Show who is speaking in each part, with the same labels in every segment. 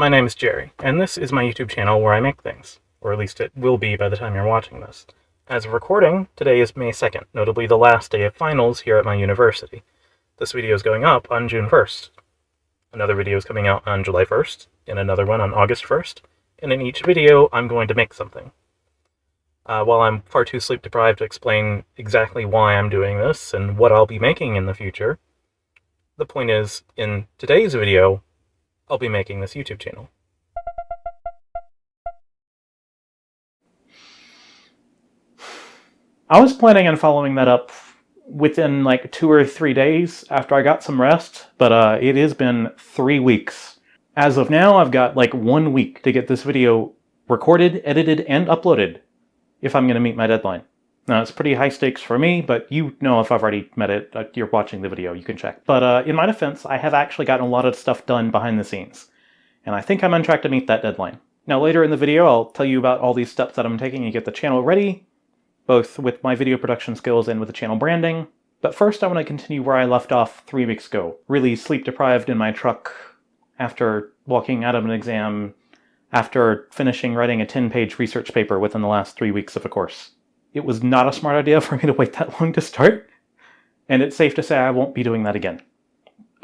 Speaker 1: my name is Jerry, and this is my YouTube channel where I make things, or at least it will be by the time you're watching this. As of recording, today is May 2nd, notably the last day of finals here at my university. This video is going up on June 1st. Another video is coming out on July 1st, and another one on August 1st, and in each video I'm going to make something. While I'm far too sleep deprived to explain exactly why I'm doing this and what I'll be making in the future, the point is, in today's video, I'll be making this YouTube channel. I was planning on following that up within like 2 or 3 days after I got some rest, but it has been 3 weeks. As of now, I've got like 1 week to get this video recorded, edited, and uploaded if I'm going to meet my deadline. Now, it's pretty high stakes for me, but you know if I've already met it. You're watching the video, you can check. But in my defense, I have actually gotten a lot of stuff done behind the scenes, and I think I'm on track to meet that deadline. Now, later in the video, I'll tell you about all these steps that I'm taking to get the channel ready, both with my video production skills and with the channel branding. But first, I want to continue where I left off 3 weeks ago, really sleep-deprived in my truck after walking out of an exam, after finishing writing a 10-page research paper within the last 3 weeks of a course. It was not a smart idea for me to wait that long to start, and it's safe to say I won't be doing that again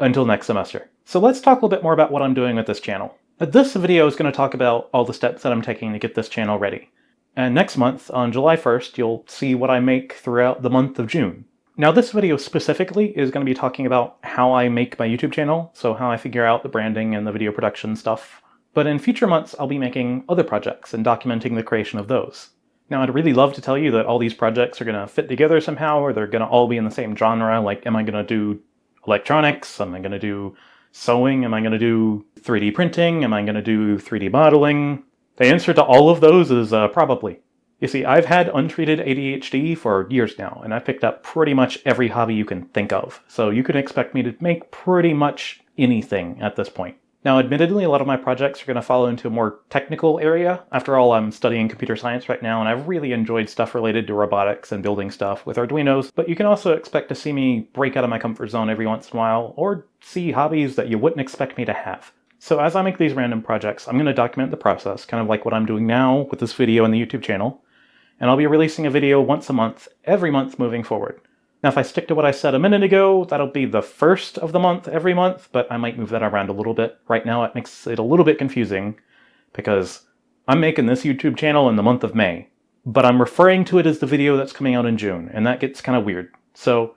Speaker 1: until next semester. So let's talk a little bit more about what I'm doing with this channel. This video is going to talk about all the steps that I'm taking to get this channel ready. And next month, on July 1st, you'll see what I make throughout the month of June. Now, this video specifically is going to be talking about how I make my YouTube channel, so how I figure out the branding and the video production stuff. But in future months, I'll be making other projects and documenting the creation of those. Now, I'd really love to tell you that all these projects are going to fit together somehow, or they're going to all be in the same genre. Like, am I going to do electronics? Am I going to do sewing? Am I going to do 3D printing? Am I going to do 3D modeling? The answer to all of those is probably. You see, I've had untreated ADHD for years now, and I've picked up pretty much every hobby you can think of. So you can expect me to make pretty much anything at this point. Now, admittedly, a lot of my projects are going to fall into a more technical area. After all, I'm studying computer science right now, and I've really enjoyed stuff related to robotics and building stuff with Arduinos. But you can also expect to see me break out of my comfort zone every once in a while, or see hobbies that you wouldn't expect me to have. So as I make these random projects, I'm going to document the process, kind of like what I'm doing now with this video and the YouTube channel. And I'll be releasing a video once a month, every month moving forward. Now, if I stick to what I said a minute ago, that'll be the first of the month every month, but I might move that around a little bit. Right now, it makes it a little bit confusing because I'm making this YouTube channel in the month of May, but I'm referring to it as the video that's coming out in June, and that gets kind of weird. So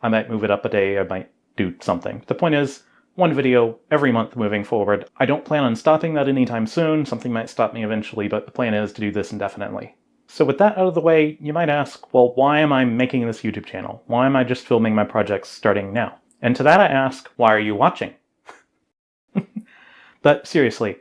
Speaker 1: I might move it up a day, I might do something. The point is, one video every month moving forward. I don't plan on stopping that anytime soon. Something might stop me eventually, but the plan is to do this indefinitely. So with that out of the way, you might ask, well, why am I making this YouTube channel? Why am I just filming my projects starting now? And to that I ask, why are you watching? But seriously,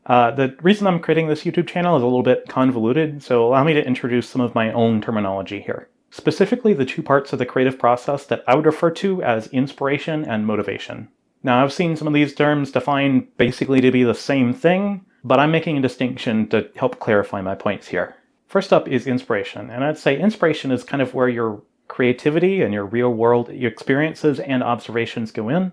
Speaker 1: the reason I'm creating this YouTube channel is a little bit convoluted, so allow me to introduce some of my own terminology here. Specifically, the two parts of the creative process that I would refer to as inspiration and motivation. Now, I've seen some of these terms defined basically to be the same thing, but I'm making a distinction to help clarify my points here. First up is inspiration, and I'd say inspiration is kind of where your creativity and your real-world experiences and observations go in,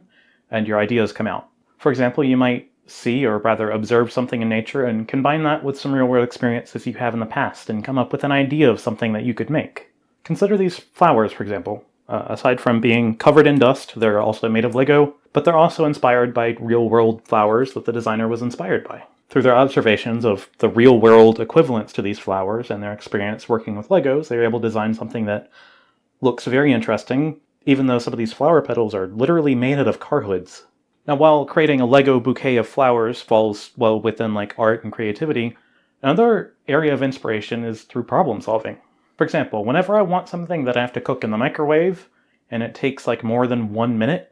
Speaker 1: and your ideas come out. For example, you might see, or rather observe something in nature and combine that with some real-world experiences you have in the past and come up with an idea of something that you could make. Consider these flowers, for example. Aside from being covered in dust, they're also made of Lego, but they're also inspired by real-world flowers that the designer was inspired by. Through their observations of the real-world equivalents to these flowers and their experience working with Legos, they were able to design something that looks very interesting, even though some of these flower petals are literally made out of car hoods. Now, while creating a Lego bouquet of flowers falls well within like art and creativity, another area of inspiration is through problem solving. For example, whenever I want something that I have to cook in the microwave, and it takes like more than 1 minute,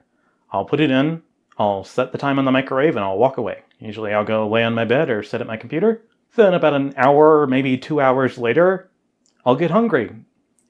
Speaker 1: I'll put it in, I'll set the time on the microwave, and I'll walk away. Usually I'll go lay on my bed or sit at my computer. Then about an hour, maybe 2 hours later, I'll get hungry.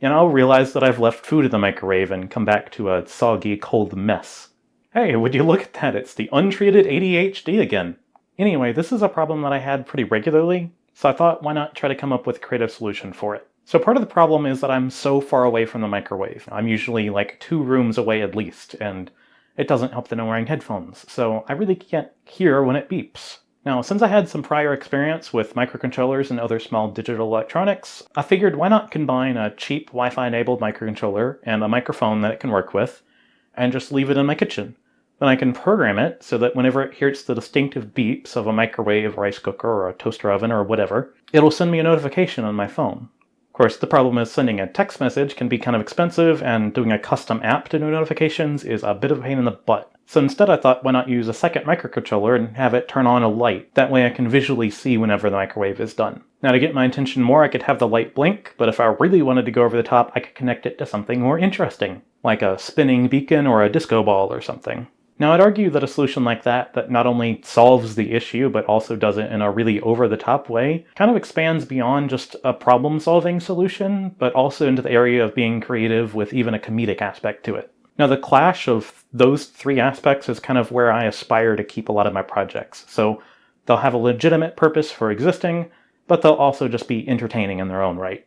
Speaker 1: And I'll realize that I've left food in the microwave and come back to a soggy, cold mess. Hey, would you look at that? It's the untreated ADHD again. Anyway, this is a problem that I had pretty regularly, so I thought why not try to come up with a creative solution for it. So part of the problem is that I'm so far away from the microwave. I'm usually like 2 rooms away at least, and it doesn't help that I'm wearing headphones, so I really can't hear when it beeps. Now, since I had some prior experience with microcontrollers and other small digital electronics, I figured why not combine a cheap Wi-Fi enabled microcontroller and a microphone that it can work with, and just leave it in my kitchen. Then I can program it so that whenever it hears the distinctive beeps of a microwave, rice cooker, or a toaster oven, or whatever, it'll send me a notification on my phone. Of course, the problem is sending a text message can be kind of expensive, and doing a custom app to do notifications is a bit of a pain in the butt. So instead I thought, why not use a second microcontroller and have it turn on a light. That way I can visually see whenever the microwave is done. Now to get my attention more, I could have the light blink, but if I really wanted to go over the top, I could connect it to something more interesting, like a spinning beacon or a disco ball or something. Now, I'd argue that a solution like that not only solves the issue, but also does it in a really over-the-top way, kind of expands beyond just a problem-solving solution, but also into the area of being creative with even a comedic aspect to it. Now, the clash of those three aspects is kind of where I aspire to keep a lot of my projects. So they'll have a legitimate purpose for existing, but they'll also just be entertaining in their own right.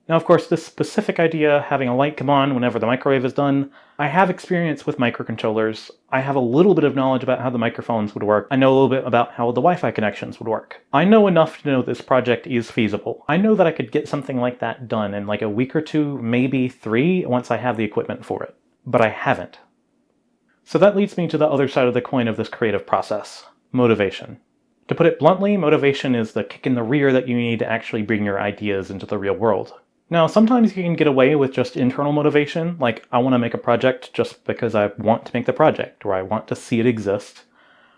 Speaker 1: Now, of course, this specific idea, having a light come on whenever the microwave is done, I have experience with microcontrollers. I have a little bit of knowledge about how the microphones would work. I know a little bit about how the Wi-Fi connections would work. I know enough to know this project is feasible. I know that I could get something like that done in like a week or two, maybe 3, once I have the equipment for it. But I haven't. So that leads me to the other side of the coin of this creative process: motivation. To put it bluntly, motivation is the kick in the rear that you need to actually bring your ideas into the real world. Now, sometimes you can get away with just internal motivation, like I want to make a project just because I want to make the project, or I want to see it exist,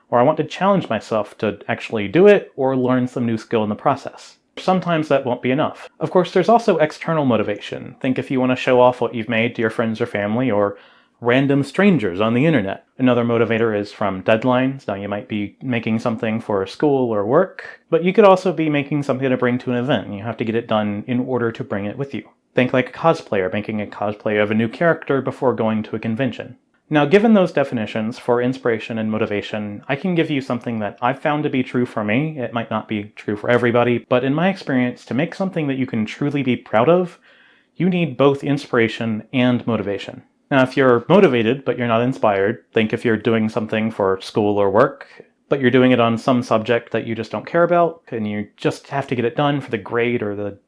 Speaker 1: or I want to challenge myself to actually do it or learn some new skill in the process. Sometimes that won't be enough. Of course, there's also external motivation. Think if you want to show off what you've made to your friends or family, or random strangers on the internet. Another motivator is from deadlines. Now, you might be making something for school or work, but you could also be making something to bring to an event, and you have to get it done in order to bring it with you. Think like a cosplayer making a cosplay of a new character before going to a convention. Now, given those definitions for inspiration and motivation, I can give you something that I've found to be true for me. It might not be true for everybody, but in my experience, to make something that you can truly be proud of, you need both inspiration and motivation. Now, if you're motivated but you're not inspired, think if you're doing something for school or work, but you're doing it on some subject that you just don't care about, and you just have to get it done for the grade or the,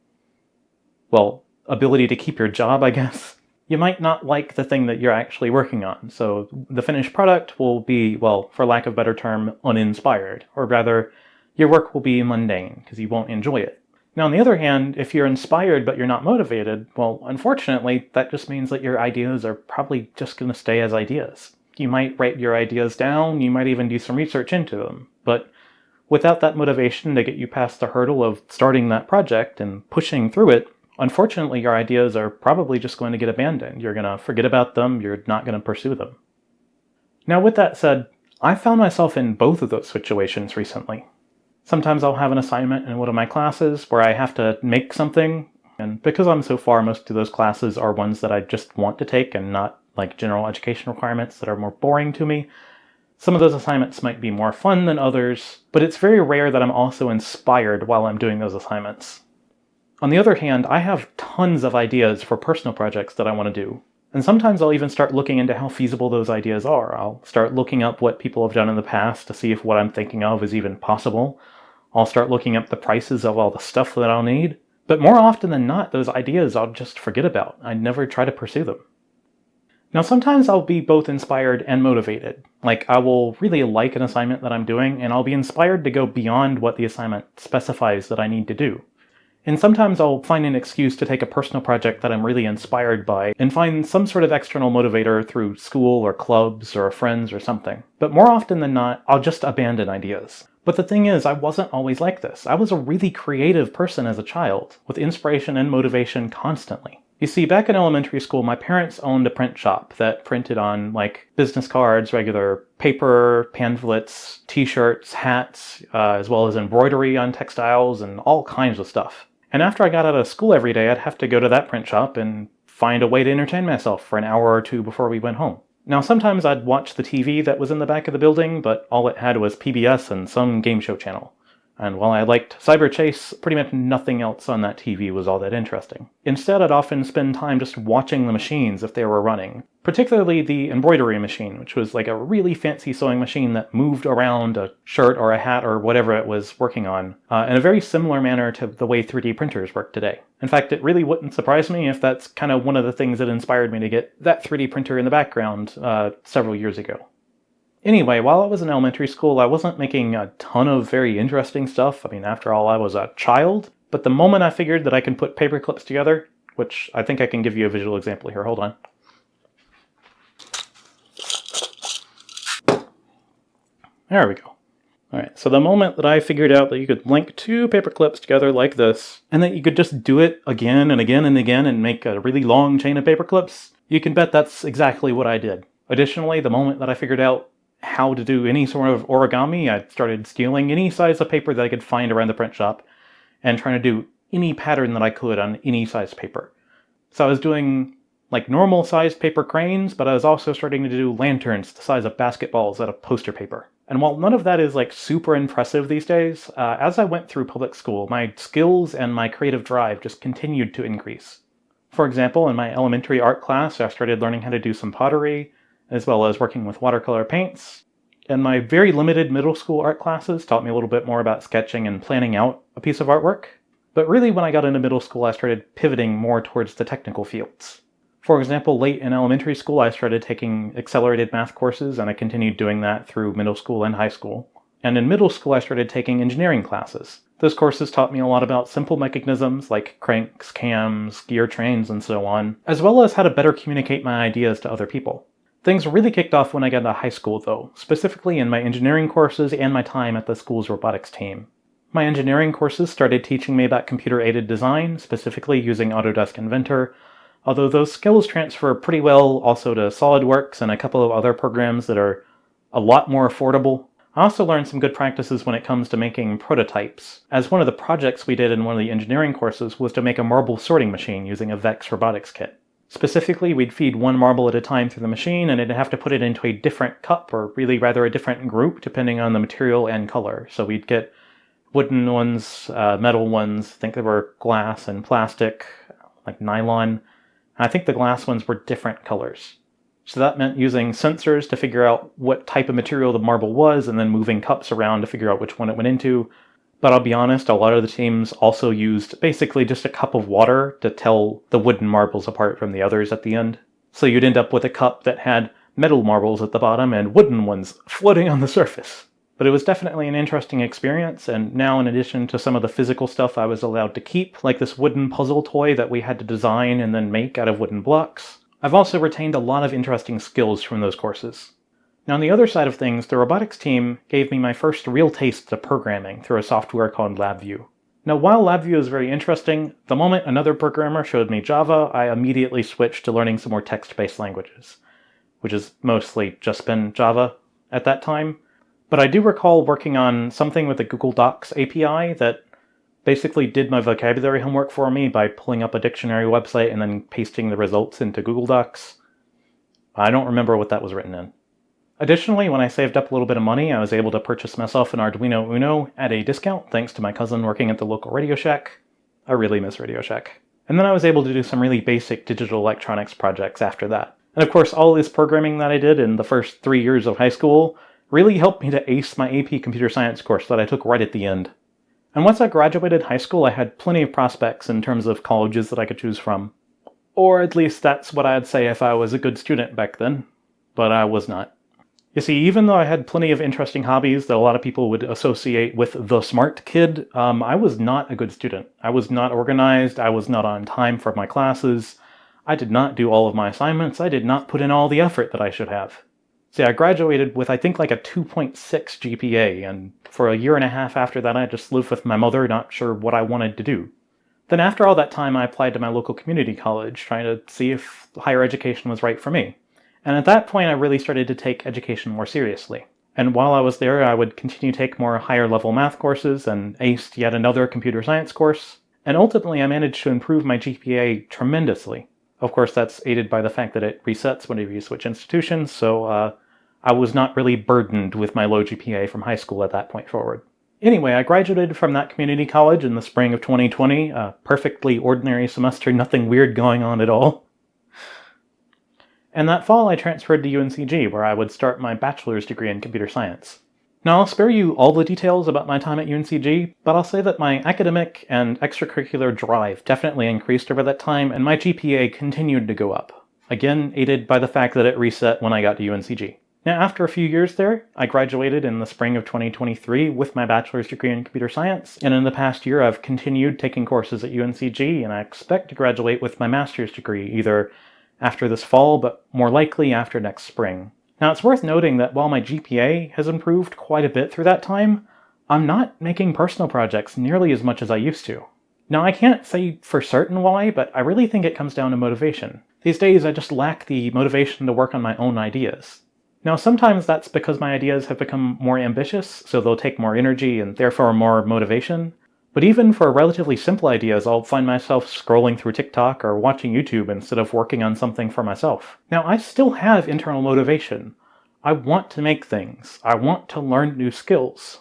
Speaker 1: well, ability to keep your job, I guess. You might not like the thing that you're actually working on, so the finished product will be, well, for lack of a better term, uninspired, or rather, your work will be mundane, because you won't enjoy it. Now, on the other hand, if you're inspired but you're not motivated, well, unfortunately, that just means that your ideas are probably just going to stay as ideas. You might write your ideas down, you might even do some research into them, but without that motivation to get you past the hurdle of starting that project and pushing through it, unfortunately, your ideas are probably just going to get abandoned. You're going to forget about them, you're not going to pursue them. Now, with that said, I found myself in both of those situations recently. Sometimes I'll have an assignment in one of my classes where I have to make something, and because I'm so far, most of those classes are ones that I just want to take and not like general education requirements that are more boring to me. Some of those assignments might be more fun than others, but it's very rare that I'm also inspired while I'm doing those assignments. On the other hand, I have tons of ideas for personal projects that I want to do. And sometimes I'll even start looking into how feasible those ideas are. I'll start looking up what people have done in the past to see if what I'm thinking of is even possible. I'll start looking up the prices of all the stuff that I'll need. But more often than not, those ideas I'll just forget about. I never try to pursue them. Now, sometimes I'll be both inspired and motivated. Like, I will really like an assignment that I'm doing, and I'll be inspired to go beyond what the assignment specifies that I need to do. And sometimes I'll find an excuse to take a personal project that I'm really inspired by and find some sort of external motivator through school or clubs or friends or something. But more often than not, I'll just abandon ideas. But the thing is, I wasn't always like this. I was a really creative person as a child, with inspiration and motivation constantly. You see, back in elementary school, my parents owned a print shop that printed on, like, business cards, regular paper, pamphlets, t-shirts, hats, as well as embroidery on textiles and all kinds of stuff. And after I got out of school every day, I'd have to go to that print shop and find a way to entertain myself for an hour or two before we went home. Now, sometimes I'd watch the TV that was in the back of the building, but all it had was PBS and some game show channel. And while I liked Cyber Chase, pretty much nothing else on that TV was all that interesting. Instead, I'd often spend time just watching the machines if they were running, particularly the embroidery machine, which was like a really fancy sewing machine that moved around a shirt or a hat or whatever it was working on, in a very similar manner to the way 3D printers work today. In fact, it really wouldn't surprise me if that's kind of one of the things that inspired me to get that 3D printer in the background several years ago. Anyway, while I was in elementary school, I wasn't making a ton of very interesting stuff. I mean, after all, I was a child. But the moment I figured that I can put paper clips together, which I think I can give you a visual example here. Hold on. There we go. Alright, so the moment that I figured out that you could link two paper clips together like this, and that you could just do it again and again and again and make a really long chain of paper clips, you can bet that's exactly what I did. Additionally, the moment that I figured out how to do any sort of origami, I started stealing any size of paper that I could find around the print shop and trying to do any pattern that I could on any size paper. So I was doing like normal sized paper cranes, but I was also starting to do lanterns the size of basketballs out of poster paper. And while none of that is like super impressive these days, as I went through public school, my skills and my creative drive just continued to increase. For example, in my elementary art class, I started learning how to do some pottery, as well as working with watercolor paints. And my very limited middle school art classes taught me a little bit more about sketching and planning out a piece of artwork. But really, when I got into middle school, I started pivoting more towards the technical fields. For example, late in elementary school, I started taking accelerated math courses, and I continued doing that through middle school and high school. And in middle school, I started taking engineering classes. Those courses taught me a lot about simple mechanisms like cranks, cams, gear trains, and so on, as well as how to better communicate my ideas to other people. Things really kicked off when I got into high school, though, specifically in my engineering courses and my time at the school's robotics team. My engineering courses started teaching me about computer-aided design, specifically using Autodesk Inventor, although those skills transfer pretty well also to SolidWorks and a couple of other programs that are a lot more affordable. I also learned some good practices when it comes to making prototypes, as one of the projects we did in one of the engineering courses was to make a marble sorting machine using a VEX robotics kit. Specifically, we'd feed one marble at a time through the machine, and it'd have to put it into a different cup, or really rather a different group, depending on the material and color. So we'd get wooden ones, metal ones, I think they were glass and plastic, like nylon. I think the glass ones were different colors. So that meant using sensors to figure out what type of material the marble was, and then moving cups around to figure out which one it went into. But I'll be honest, a lot of the teams also used basically just a cup of water to tell the wooden marbles apart from the others at the end. So you'd end up with a cup that had metal marbles at the bottom and wooden ones floating on the surface. But it was definitely an interesting experience, and now in addition to some of the physical stuff I was allowed to keep, like this wooden puzzle toy that we had to design and then make out of wooden blocks, I've also retained a lot of interesting skills from those courses. Now on the other side of things, the robotics team gave me my first real taste of programming through a software called LabVIEW. Now while LabVIEW is very interesting, the moment another programmer showed me Java, I immediately switched to learning some more text-based languages, which has mostly just been Java at that time. But I do recall working on something with the Google Docs API that basically did my vocabulary homework for me by pulling up a dictionary website and then pasting the results into Google Docs. I don't remember what that was written in. Additionally, when I saved up a little bit of money, I was able to purchase myself an Arduino Uno at a discount thanks to my cousin working at the local Radio Shack. I really miss Radio Shack. And then I was able to do some really basic digital electronics projects after that. And of course, all this programming that I did in the first 3 years of high school really helped me to ace my AP Computer Science course that I took right at the end. And once I graduated high school, I had plenty of prospects in terms of colleges that I could choose from. Or at least that's what I'd say if I was a good student back then. But I was not. You see, even though I had plenty of interesting hobbies that a lot of people would associate with the smart kid, I was not a good student. I was not organized, I was not on time for my classes, I did not do all of my assignments, I did not put in all the effort that I should have. See, I graduated with, I think, like a 2.6 GPA, and for a year and a half after that I just lived with my mother, not sure what I wanted to do. Then after all that time I applied to my local community college, trying to see if higher education was right for me. And at that point, I really started to take education more seriously. And while I was there, I would continue to take more higher-level math courses and aced yet another computer science course. And ultimately, I managed to improve my GPA tremendously. Of course, that's aided by the fact that it resets whenever you switch institutions, so I was not really burdened with my low GPA from high school at that point forward. Anyway, I graduated from that community college in the spring of 2020, a perfectly ordinary semester, nothing weird going on at all. And that fall I transferred to UNCG, where I would start my bachelor's degree in computer science. Now, I'll spare you all the details about my time at UNCG, but I'll say that my academic and extracurricular drive definitely increased over that time, and my GPA continued to go up. Again, aided by the fact that it reset when I got to UNCG. Now, after a few years there, I graduated in the spring of 2023 with my bachelor's degree in computer science, and in the past year I've continued taking courses at UNCG, and I expect to graduate with my master's degree either after this fall, but more likely after next spring. Now, it's worth noting that while my GPA has improved quite a bit through that time, I'm not making personal projects nearly as much as I used to. Now, I can't say for certain why, but I really think it comes down to motivation. These days, I just lack the motivation to work on my own ideas. Now, sometimes that's because my ideas have become more ambitious, so they'll take more energy and therefore more motivation. But even for relatively simple ideas, I'll find myself scrolling through TikTok or watching YouTube instead of working on something for myself. Now, I still have internal motivation. I want to make things. I want to learn new skills.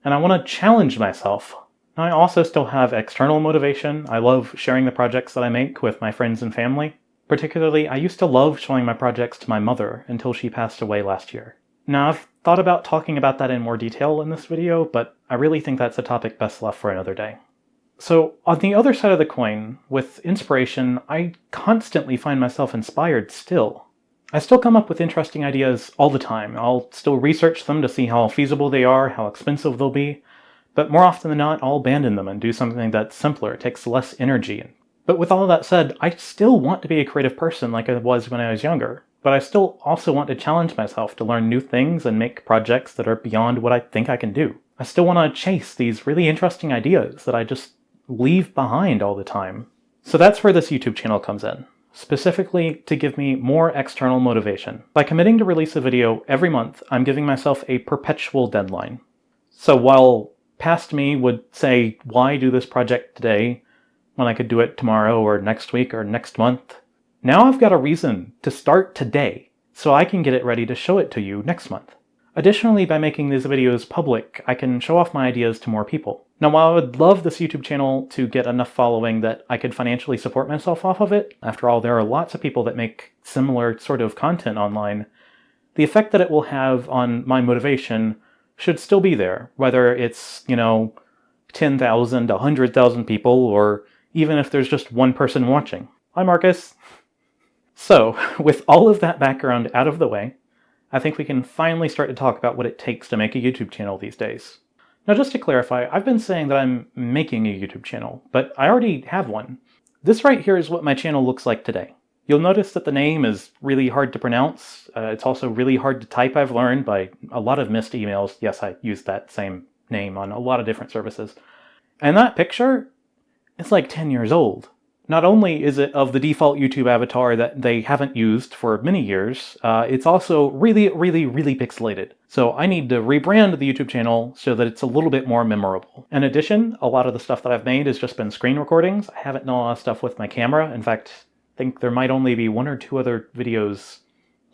Speaker 1: And I want to challenge myself. Now, I also still have external motivation. I love sharing the projects that I make with my friends and family. Particularly, I used to love showing my projects to my mother until she passed away last year. Now, I've thought about talking about that in more detail in this video, but I really think that's a topic best left for another day. So, on the other side of the coin, with inspiration, I constantly find myself inspired still. I still come up with interesting ideas all the time. I'll still research them to see how feasible they are, how expensive they'll be, but more often than not, I'll abandon them and do something that's simpler, takes less energy. But with all of that said, I still want to be a creative person like I was when I was younger, but I still also want to challenge myself to learn new things and make projects that are beyond what I think I can do. I still want to chase these really interesting ideas that I just leave behind all the time. So that's where this YouTube channel comes in, specifically to give me more external motivation. By committing to release a video every month, I'm giving myself a perpetual deadline. So while past me would say, why do this project today when I could do it tomorrow or next week or next month, now I've got a reason to start today so I can get it ready to show it to you next month. Additionally, by making these videos public, I can show off my ideas to more people. Now, while I would love this YouTube channel to get enough following that I could financially support myself off of it, after all, there are lots of people that make similar sort of content online, the effect that it will have on my motivation should still be there, whether it's, 10,000 to 100,000 people, or even if there's just one person watching. Hi, Marcus! So, with all of that background out of the way, I think we can finally start to talk about what it takes to make a YouTube channel these days. Now, just to clarify, I've been saying that I'm making a YouTube channel, but I already have one. This right here is what my channel looks like today. You'll notice that the name is really hard to pronounce. It's also really hard to type, I've learned, by a lot of missed emails. Yes, I use that same name on a lot of different services. And that picture, it's like 10 years old. Not only is it of the default YouTube avatar that they haven't used for many years, it's also really, really, really pixelated. So I need to rebrand the YouTube channel so that it's a little bit more memorable. In addition, a lot of the stuff that I've made has just been screen recordings. I haven't done a lot of stuff with my camera. In fact, I think there might only be 1 or 2 other videos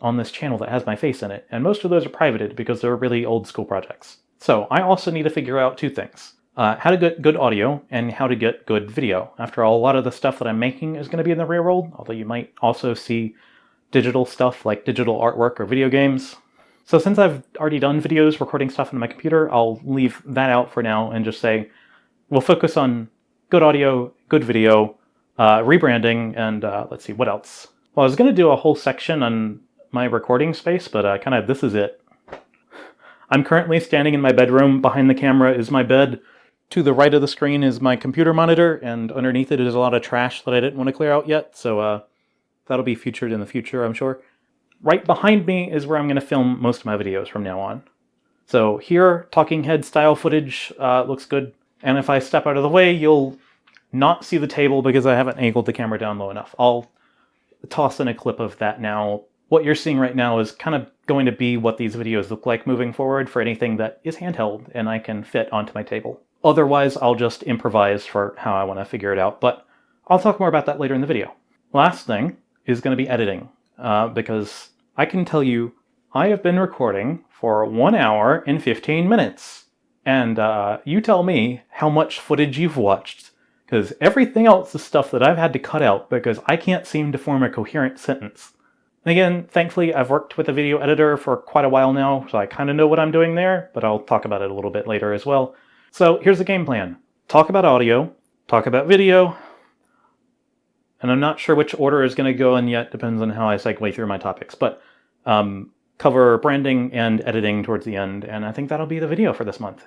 Speaker 1: on this channel that has my face in it, and most of those are privated because they're really old school projects. So I also need to figure out 2 things. How to get good audio, and how to get good video. After all, a lot of the stuff that I'm making is going to be in the real world, although you might also see digital stuff like digital artwork or video games. So since I've already done videos recording stuff on my computer, I'll leave that out for now and just say, we'll focus on good audio, good video, rebranding, and let's see, what else? Well, I was going to do a whole section on my recording space, but this is it. I'm currently standing in my bedroom. Behind the camera is my bed. To the right of the screen is my computer monitor, and underneath it is a lot of trash that I didn't want to clear out yet, so that'll be featured in the future, I'm sure. Right behind me is where I'm going to film most of my videos from now on. So here, talking head style footage looks good, and if I step out of the way, you'll not see the table because I haven't angled the camera down low enough. I'll toss in a clip of that now. What you're seeing right now is kind of going to be what these videos look like moving forward for anything that is handheld and I can fit onto my table. Otherwise, I'll just improvise for how I want to figure it out, but I'll talk more about that later in the video. Last thing is going to be editing, because I can tell you I have been recording for 1 hour and 15 minutes, And you tell me how much footage you've watched, because everything else is stuff that I've had to cut out because I can't seem to form a coherent sentence. And again, thankfully, I've worked with a video editor for quite a while now, so I kind of know what I'm doing there, but I'll talk about it a little bit later as well. So here's the game plan. Talk about audio, talk about video, and I'm not sure which order is going to go in yet, depends on how I segue through my topics, but cover branding and editing towards the end, and I think that'll be the video for this month.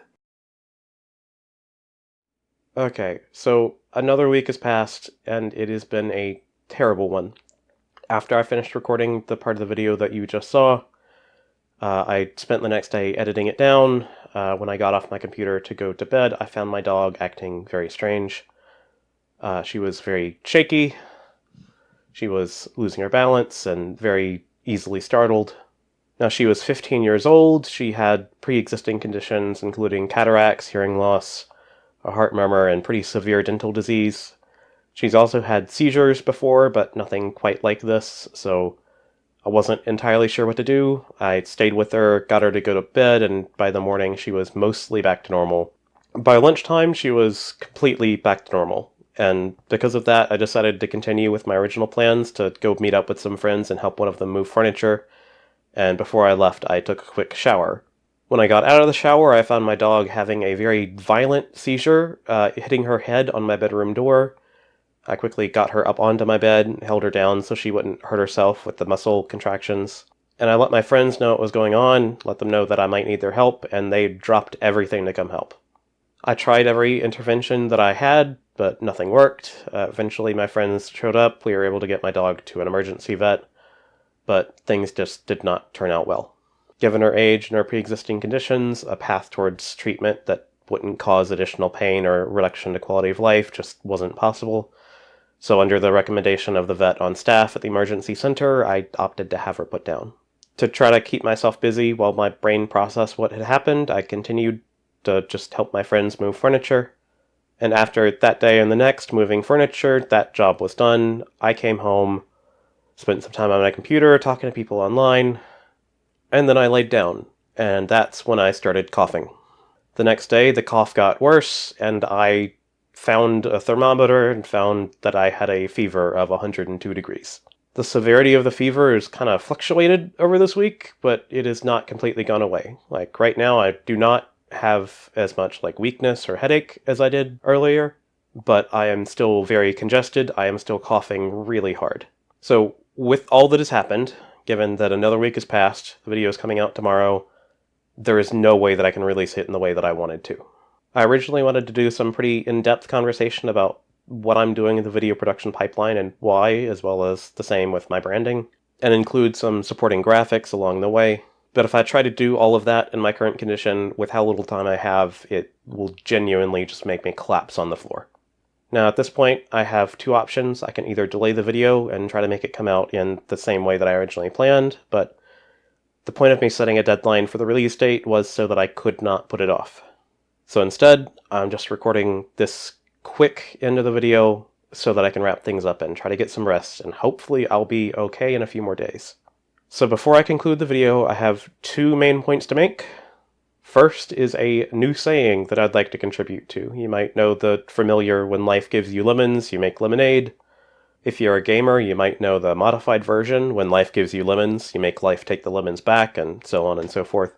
Speaker 2: Okay, so another week has passed, and it has been a terrible one. After I finished recording the part of the video that you just saw, I spent the next day editing it down. When I got off my computer to go to bed, I found my dog acting very strange. She was very shaky. She was losing her balance and very easily startled. Now, she was 15 years old. She had pre-existing conditions, including cataracts, hearing loss, a heart murmur, and pretty severe dental disease. She's also had seizures before, but nothing quite like this, so I wasn't entirely sure what to do. I stayed with her, got her to go to bed, and by the morning she was mostly back to normal. By lunchtime, she was completely back to normal, and because of that, I decided to continue with my original plans to go meet up with some friends and help one of them move furniture, and before I left, I took a quick shower. When I got out of the shower, I found my dog having a very violent seizure, hitting her head on my bedroom door. I quickly got her up onto my bed and held her down so she wouldn't hurt herself with the muscle contractions. And I let my friends know what was going on, let them know that I might need their help, and they dropped everything to come help. I tried every intervention that I had, but nothing worked. Eventually my friends showed up, we were able to get my dog to an emergency vet, but things just did not turn out well. Given her age and her pre-existing conditions, a path towards treatment that wouldn't cause additional pain or reduction to quality of life just wasn't possible. So under the recommendation of the vet on staff at the emergency center, I opted to have her put down. To try to keep myself busy while my brain processed what had happened, I continued to just help my friends move furniture. And after that day and the next moving furniture, that job was done. I came home, spent some time on my computer talking to people online, and then I laid down, and that's when I started coughing. The next day, the cough got worse, and I found a thermometer and found that I had a fever of 102 degrees. The severity of the fever is kind of fluctuated over this week, but it has not completely gone away. Like right now, I do not have as much like weakness or headache as I did earlier, but I am still very congested. I am still coughing really hard. So with all that has happened, given that another week has passed, the video is coming out tomorrow, there is no way that I can release it in the way that I wanted to. I originally wanted to do some pretty in-depth conversation about what I'm doing in the video production pipeline and why, as well as the same with my branding, and include some supporting graphics along the way. But if I try to do all of that in my current condition with how little time I have, it will genuinely just make me collapse on the floor. Now at this point, I have two options. I can either delay the video and try to make it come out in the same way that I originally planned, but the point of me setting a deadline for the release date was so that I could not put it off. So instead, I'm just recording this quick end of the video so that I can wrap things up and try to get some rest, and hopefully I'll be okay in a few more days. So before I conclude the video, I have two main points to make. First is a new saying that I'd like to contribute to. You might know the familiar "when life gives you lemons, you make lemonade." If you're a gamer, you might know the modified version, "when life gives you lemons, you make life take the lemons back," and so on and so forth.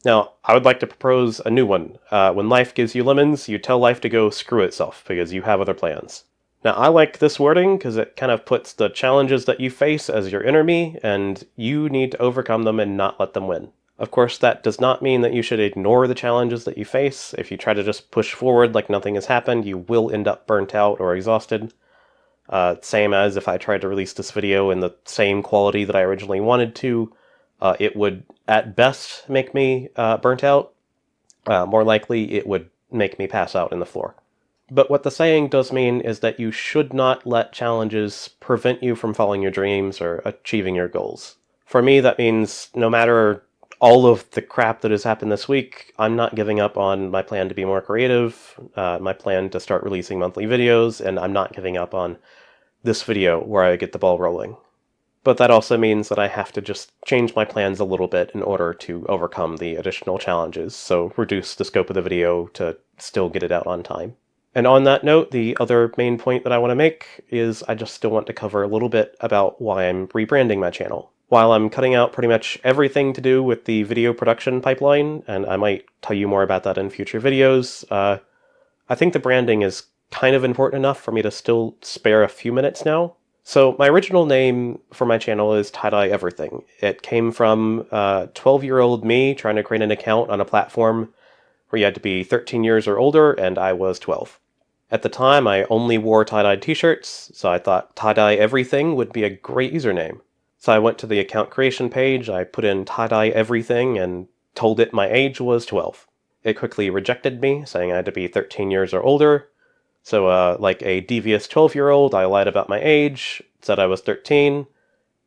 Speaker 2: Now, I would like to propose a new one. When life gives you lemons, you tell life to go screw itself, because you have other plans. Now, I like this wording because it kind of puts the challenges that you face as your enemy, and you need to overcome them and not let them win. Of course, that does not mean that you should ignore the challenges that you face. If you try to just push forward like nothing has happened, you will end up burnt out or exhausted. Same as if I tried to release this video in the same quality that I originally wanted to, it would at best make me burnt out. More likely, it would make me pass out in the floor. But what the saying does mean is that you should not let challenges prevent you from following your dreams or achieving your goals. For me, that means no matter all of the crap that has happened this week, I'm not giving up on my plan to be more creative, my plan to start releasing monthly videos, and I'm not giving up on this video where I get the ball rolling. But that also means that I have to just change my plans a little bit in order to overcome the additional challenges, so reduce the scope of the video to still get it out on time. And on that note, the other main point that I want to make is I just still want to cover a little bit about why I'm rebranding my channel. While I'm cutting out pretty much everything to do with the video production pipeline, and I might tell you more about that in future videos, I think the branding is kind of important enough for me to still spare a few minutes now. So my original name for my channel is Tie-Dye Everything. It came from 12-year-old me trying to create an account on a platform where you had to be 13 years or older, and I was 12. At the time, I only wore tie-dyed t-shirts, so I thought Tie-Dye Everything would be a great username. So I went to the account creation page, I put in Tie-Dye Everything, and told it my age was 12. It quickly rejected me, saying I had to be 13 years or older. So, like a devious 12-year-old, I lied about my age, said I was 13,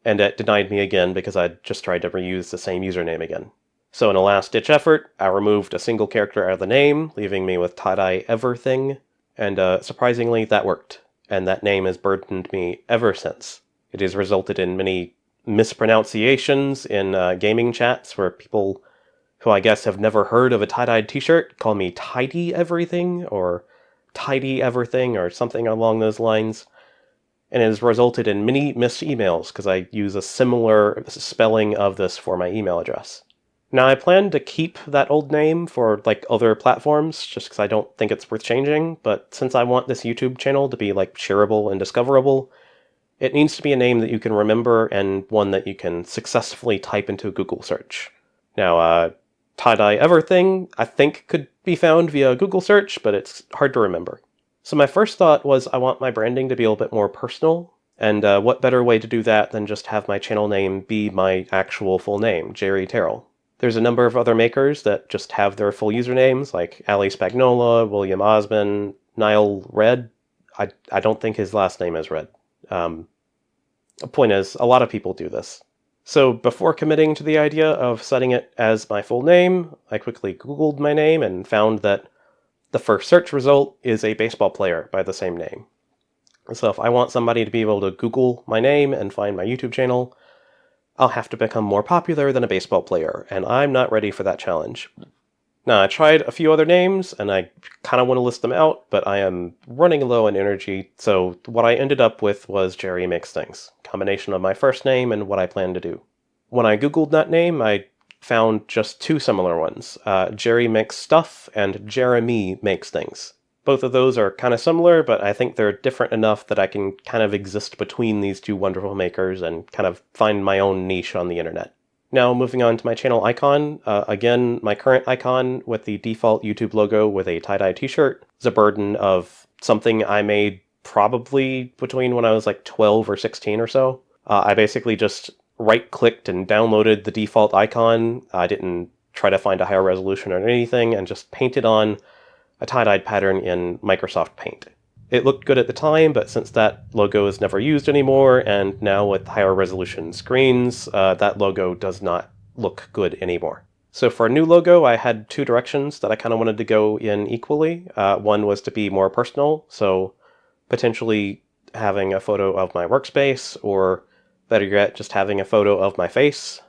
Speaker 2: and it denied me again because I'd just tried to reuse the same username again. So in a last-ditch effort, I removed a single character out of the name, leaving me with Tie-Dye Everything, and surprisingly, that worked, and that name has burdened me ever since. It has resulted in many mispronunciations in gaming chats where people who I guess have never heard of a tie-dyed t-shirt call me Tidy Everything, or Tidy Everything, or something along those lines. And it has resulted in many missed emails because I use a similar spelling of this for my email address. Now, I plan to keep that old name for like other platforms just because I don't think it's worth changing, but since I want this YouTube channel to be like shareable and discoverable, it needs to be a name that you can remember and one that you can successfully type into a Google search. Now, Tie-Dye Everything, I think, could be found via Google search, but it's hard to remember. So my first thought was I want my branding to be a little bit more personal, and what better way to do that than just have my channel name be my actual full name, Jerry Terrell. There's a number of other makers that just have their full usernames, like Ali Spagnola, William Osmond, Niall Red. I don't think his last name is Red. The point is, a lot of people do this. So before committing to the idea of setting it as my full name, I quickly Googled my name and found that the first search result is a baseball player by the same name. So if I want somebody to be able to Google my name and find my YouTube channel, I'll have to become more popular than a baseball player, and I'm not ready for that challenge. Now, I tried a few other names, and I kind of want to list them out, but I am running low on energy, so what I ended up with was Jerry Makes Things, combination of my first name and what I plan to do. When I Googled that name, I found just two similar ones, Jerry Makes Stuff and Jeremy Makes Things. Both of those are kind of similar, but I think they're different enough that I can kind of exist between these two wonderful makers and kind of find my own niche on the internet. Now, moving on to my channel icon, again, my current icon with the default YouTube logo with a tie-dye t-shirt is a burden of something I made probably between when I was like 12 or 16 or so. I basically just right-clicked and downloaded the default icon. I didn't try to find a higher resolution or anything, and just painted on a tie-dyed pattern in Microsoft Paint. It looked good at the time, but since that logo is never used anymore, and now with higher resolution screens, that logo does not look good anymore. So for a new logo, I had two directions that I kind of wanted to go in equally. One was to be more personal, so potentially having a photo of my workspace, or better yet, just having a photo of my face.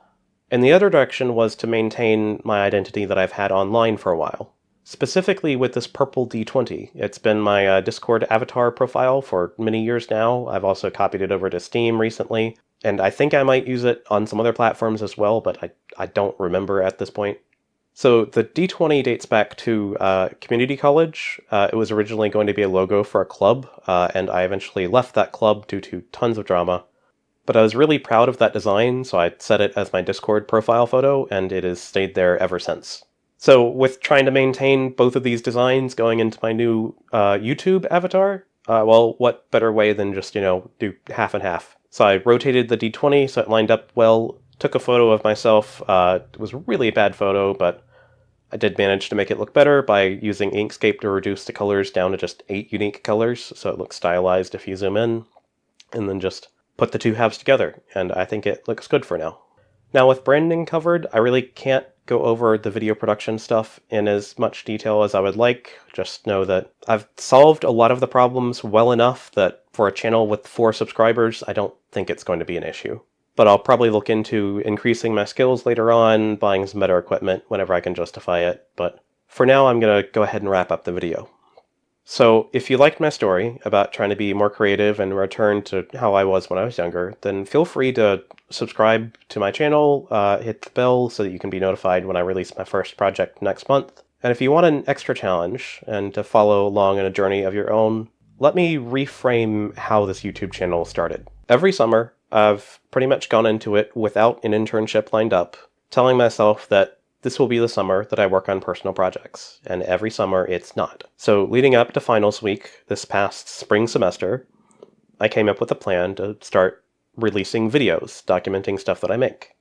Speaker 2: And the other direction was to maintain my identity that I've had online for a while. Specifically with this purple D20. It's been my Discord avatar profile for many years now. I've also copied it over to Steam recently, and I think I might use it on some other platforms as well, but I don't remember at this point. So the D20 dates back to community college. It was originally going to be a logo for a club, and I eventually left that club due to tons of drama. But I was really proud of that design, so I set it as my Discord profile photo, and it has stayed there ever since. So with trying to maintain both of these designs going into my new YouTube avatar, well, what better way than just, do half and half. So I rotated the D20 so it lined up well, took a photo of myself. It was a really bad photo, but I did manage to make it look better by using Inkscape to reduce the colors down to just 8 unique colors, so it looks stylized if you zoom in, and then just put the two halves together, and I think it looks good for now. Now with branding covered, I really can't go over the video production stuff in as much detail as I would like. Just know that I've solved a lot of the problems well enough that for a channel with 4 subscribers, I don't think it's going to be an issue. but I'll probably look into increasing my skills later on, buying some better equipment whenever I can justify it, but for now I'm going to go ahead and wrap up the video. So if you liked my story about trying to be more creative and return to how I was when I was younger, then feel free to subscribe to my channel, hit the bell so that you can be notified when I release my first project next month. And if you want an extra challenge and to follow along in a journey of your own, let me reframe how this YouTube channel started. Every summer, I've pretty much gone into it without an internship lined up, telling myself that this will be the summer that I work on personal projects, and every summer it's not. So leading up to finals week this past spring semester, I came up with a plan to start releasing videos documenting stuff that I make.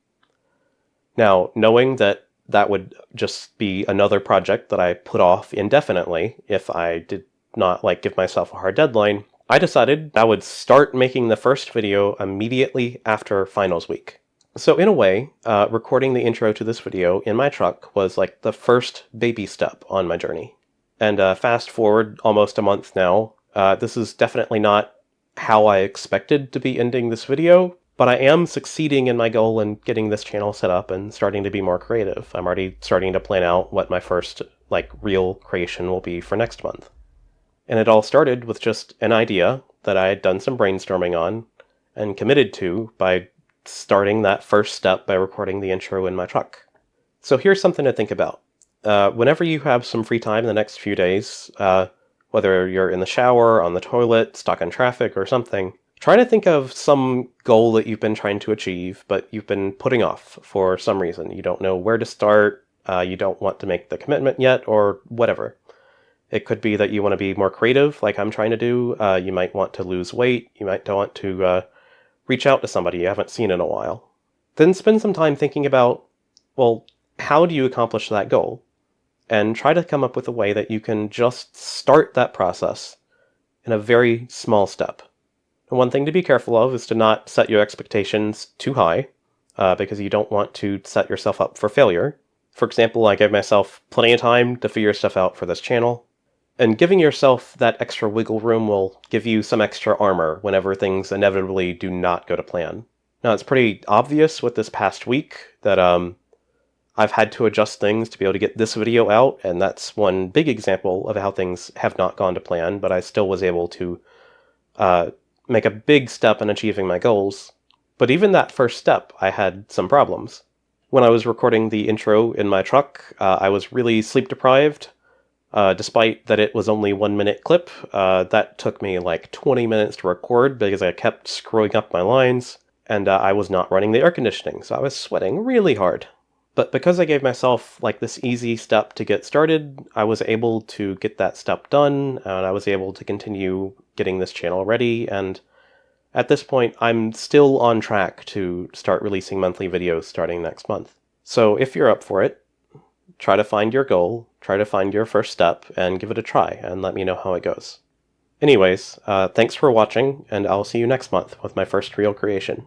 Speaker 2: Now, knowing that that would just be another project that I put off indefinitely if I did not give myself a hard deadline, I decided I would start making the first video immediately after finals week. So in a way, recording the intro to this video in my truck was like the first baby step on my journey. And fast forward almost a month now, this is definitely not how I expected to be ending this video, but I am succeeding in my goal in getting this channel set up and starting to be more creative. I'm already starting to plan out what my first real creation will be for next month. And it all started with just an idea that I had done some brainstorming on and committed to by starting that first step by recording the intro in my truck. So here's something to think about. Whenever you have some free time in the next few days, whether you're in the shower, on the toilet, stuck in traffic, or something, try to think of some goal that you've been trying to achieve, but you've been putting off for some reason. You don't know where to start, you don't want to make the commitment yet, or whatever. It could be that you want to be more creative, like I'm trying to do. You might want to lose weight. You might want to reach out to somebody you haven't seen in a while. Then spend some time thinking about, well, how do you accomplish that goal? And try to come up with a way that you can just start that process in a very small step. And one thing to be careful of is to not set your expectations too high, because you don't want to set yourself up for failure. For example, I gave myself plenty of time to figure stuff out for this channel. And giving yourself that extra wiggle room will give you some extra armor whenever things inevitably do not go to plan. Now, it's pretty obvious with this past week that I've had to adjust things to be able to get this video out, and that's one big example of how things have not gone to plan, but I still was able to make a big step in achieving my goals. But even that first step, I had some problems. When I was recording the intro in my truck, I was really sleep deprived. Despite that it was only 1 minute clip, that took me 20 minutes to record because I kept screwing up my lines, and I was not running the air conditioning, so I was sweating really hard. But because I gave myself this easy step to get started, I was able to get that step done, and I was able to continue getting this channel ready, and at this point I'm still on track to start releasing monthly videos starting next month. So if you're up for it, try to find your goal, try to find your first step, and give it a try, and let me know how it goes. Anyways, thanks for watching, and I'll see you next month with my first real creation.